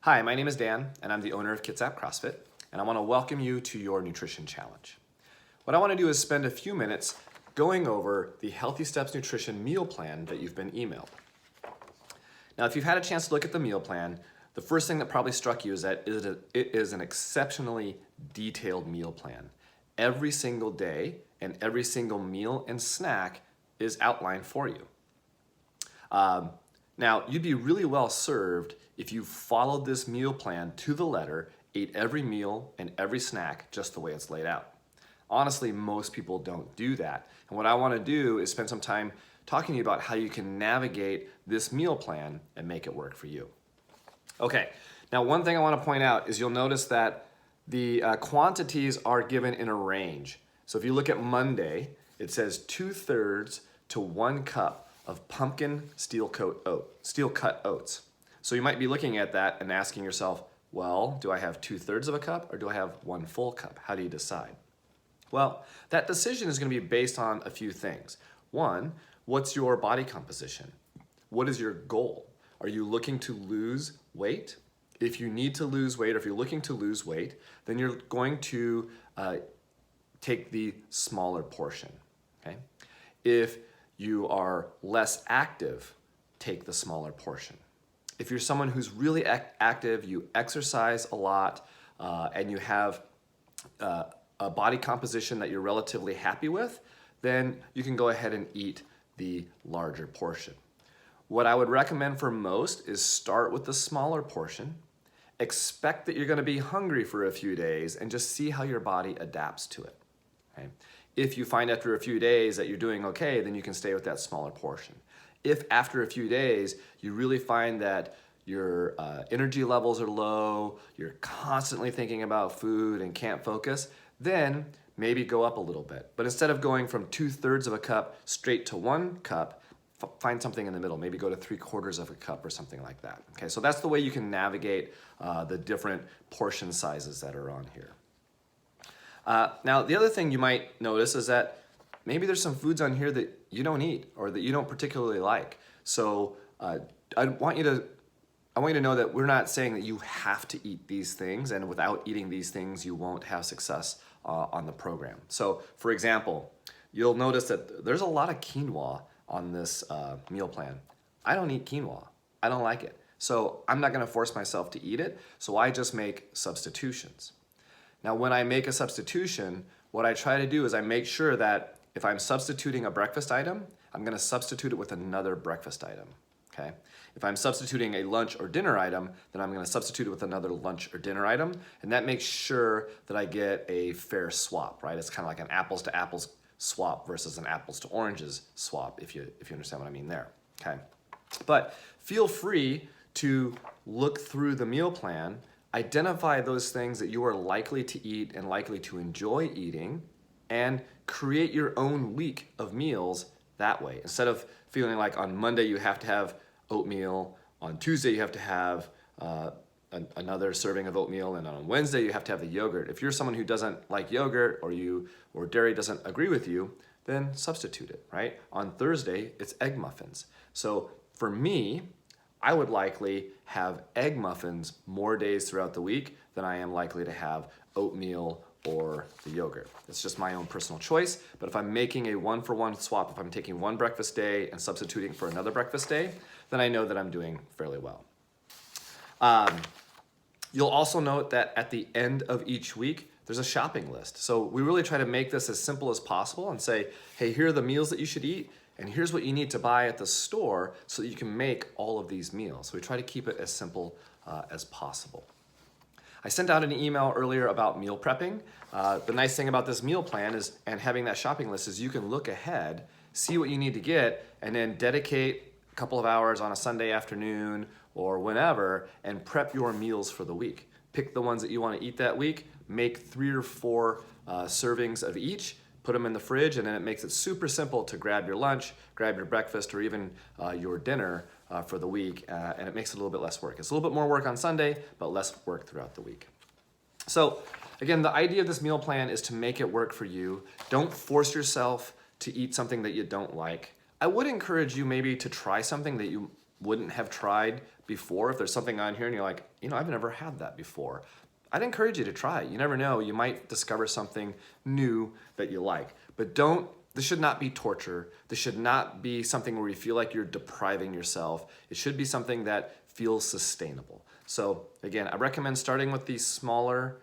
Hi, my name is Dan, and I'm the owner of Kitsap CrossFit, and I want to welcome you to your nutrition challenge. What I want to do is spend a few minutes going over the Healthy Steps Nutrition meal plan that you've been emailed. Now, if you've had a chance to look at the meal plan, the first thing that probably struck you is that it is an exceptionally detailed meal plan. Every single day and every single meal and snack is outlined for you. Now, you'd be really well served if you followed this meal plan to the letter, ate every meal and every snack just the way it's laid out. Honestly, most people don't do that. And what I want to do is spend some time talking to you about how you can navigate this meal plan and make it work for you. Okay, now one thing I want to point out is you'll notice that the quantities are given in a range. So if you look at Monday, it says 2/3 to 1 cup of pumpkin steel-cut oats. So you might be looking at that and asking yourself, well, do I have 2/3 of a cup or do I have 1 full cup? How do you decide? Well, that decision is going to be based on a few things. One, what's your body composition? What is your goal? Are you looking to lose weight? If you need to lose weight, or if you're looking to lose weight, then you're going to take the smaller portion, okay? If you are less active, take the smaller portion. If you're someone who's really active, you exercise a lot, and you have a body composition that you're relatively happy with, then you can go ahead and eat the larger portion. What I would recommend for most is start with the smaller portion, expect that you're gonna be hungry for a few days, and just see how your body adapts to it, okay? If you find after a few days that you're doing okay, then you can stay with that smaller portion. If after a few days you really find that your energy levels are low, you're constantly thinking about food and can't focus, then maybe go up a little bit. But instead of going from 2/3 of a cup straight to 1 cup, find something in the middle. Maybe go to 3/4 of a cup or something like that. Okay, so that's the way you can navigate the different portion sizes that are on here. Now, the other thing you might notice is that maybe there's some foods on here that you don't eat or that you don't particularly like. So I want you to know that we're not saying that you have to eat these things, and without eating these things, you won't have success on the program. So, for example, you'll notice that there's a lot of quinoa on this meal plan. I don't eat quinoa. I don't like it. So I'm not going to force myself to eat it, so I just make substitutions. Now, when I make a substitution, what I try to do is I make sure that if I'm substituting a breakfast item, I'm going to substitute it with another breakfast item, okay? If I'm substituting a lunch or dinner item, then I'm going to substitute it with another lunch or dinner item, and that makes sure that I get a fair swap, right? It's kind of like an apples to apples swap versus an apples to oranges swap, if you understand what I mean there, okay? But feel free to look through the meal plan, identify those things that you are likely to eat and likely to enjoy eating, and create your own week of meals that way. Instead of feeling like on Monday you have to have oatmeal, on Tuesday you have to have another serving of oatmeal, and on Wednesday you have to have the yogurt. If you're someone who doesn't like yogurt or dairy doesn't agree with you, then substitute it, right? On Thursday, it's egg muffins. So for me, I would likely have egg muffins more days throughout the week than I am likely to have oatmeal or the yogurt. It's just my own personal choice, but if I'm making a 1-for-1 swap, if I'm taking one breakfast day and substituting for another breakfast day, then I know that I'm doing fairly well. You'll also note that at the end of each week, there's a shopping list. So we really try to make this as simple as possible and say, hey, here are the meals that you should eat, and here's what you need to buy at the store so that you can make all of these meals. So we try to keep it as simple as possible. I sent out an email earlier about meal prepping. The nice thing about this meal plan is, and having that shopping list, is you can look ahead, see what you need to get, and then dedicate a couple of hours on a Sunday afternoon or whenever and prep your meals for the week. Pick the ones that you want to eat that week, make 3 or 4 servings of each, put them in the fridge, and then it makes it super simple to grab your lunch, grab your breakfast, or even your dinner for the week, and it makes it a little bit less work. It's a little bit more work on Sunday, but less work throughout the week. So again, the idea of this meal plan is to make it work for you. Don't force yourself to eat something that you don't like. I would encourage you maybe to try something that you wouldn't have tried before. If there's something on here and you're like, I've never had that before, I'd encourage you to try it. You never know, you might discover something new that you like. But this should not be torture. This should not be something where you feel like you're depriving yourself. It should be something that feels sustainable. So again, I recommend starting with the smaller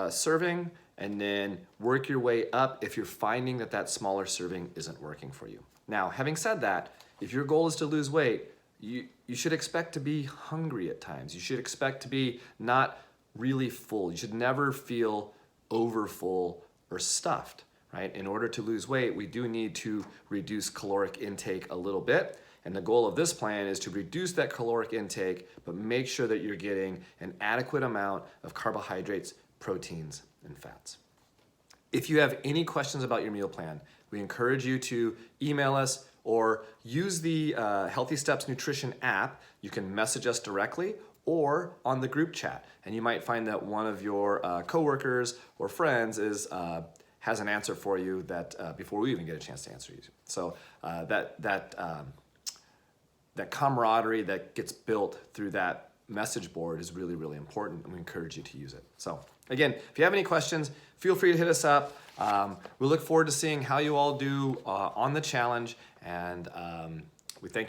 serving and then work your way up if you're finding that smaller serving isn't working for you. Now, having said that, if your goal is to lose weight, you should expect to be hungry at times. You should expect to be not really full. You should never feel overfull or stuffed, right? In order to lose weight, we do need to reduce caloric intake a little bit. And the goal of this plan is to reduce that caloric intake, but make sure that you're getting an adequate amount of carbohydrates, proteins, and fats. If you have any questions about your meal plan, we encourage you to email us or use the Healthy Steps Nutrition app. You can message us directly or on the group chat. And you might find that one of your coworkers or friends has an answer for you that before we even get a chance to answer you. So that camaraderie that gets built through that message board is really, really important, and we encourage you to use it. So again, if you have any questions, feel free to hit us up. We look forward to seeing how you all do on the challenge, and we thank you.